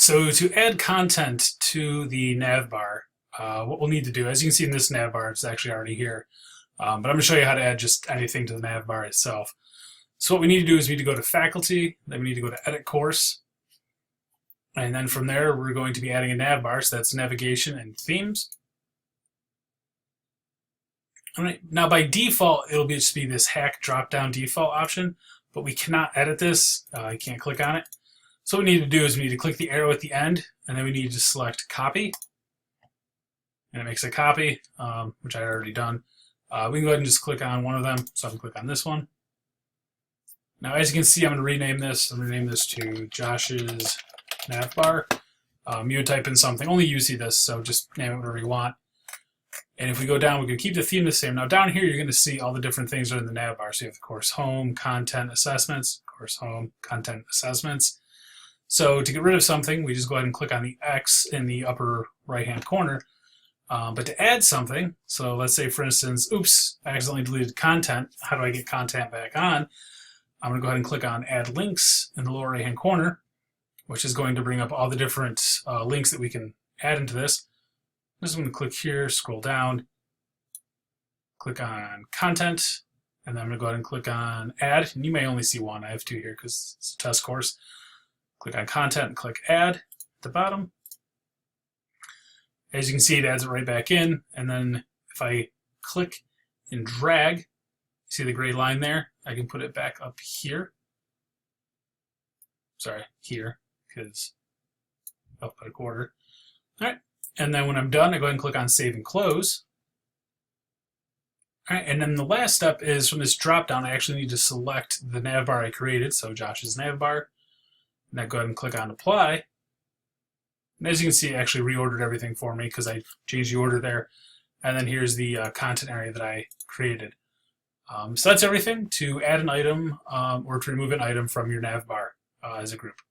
So to add content to the navbar, what we'll need to do, as you can see in this navbar, it's actually already here. But I'm going to show you how to add just anything to the navbar itself. So what we need to do is we need to go to Faculty, then we need to go to Edit Course, and then from there we're going to be adding a navbar, so that's Navigation and Themes. All right, now by default it'll just be this hack drop-down default option, but we cannot edit this. You can't click on it. So what we need to do is we need to click the arrow at the end, and then we need to select Copy, and it makes a copy, which I had already done. We can go ahead and just click on one of them, so I can click on this one. Now, as you can see, I'm going to rename this. I'm going to rename this to Josh's navbar. You would type in something. Only you see this, so just name it whatever you want. And if we go down, we can keep the theme the same. Now, down here, you're going to see all the different things that are in the navbar. So you have the course home, content, assessments, course home, content, assessments. So to get rid of something, we just go ahead and click on the X in the upper right-hand corner. But to add something, so let's say, for instance, oops, I accidentally deleted content. How do I get content back on? I'm going to go ahead and click on Add Links in the lower right-hand corner, which is going to bring up all the different links that we can add into this. I'm just going to click here, scroll down, click on Content, and then I'm going to go ahead and click on Add. And you may only see one. I have two here because it's a test course. Click on Content and click Add at the bottom. As you can see, it adds it right back in. And then if I click and drag, see the gray line there? I can put it back up here. Sorry, here, because up by a quarter. All right, and then when I'm done, I go ahead and click on Save and Close. All right, and then the last step is from this drop-down, I actually need to select the navbar I created, so Josh's navbar. And I go ahead and click on Apply. And as you can see, it actually reordered everything for me because I changed the order there. And then here's the content area that I created. So that's everything to add an item or to remove an item from your navbar as a group.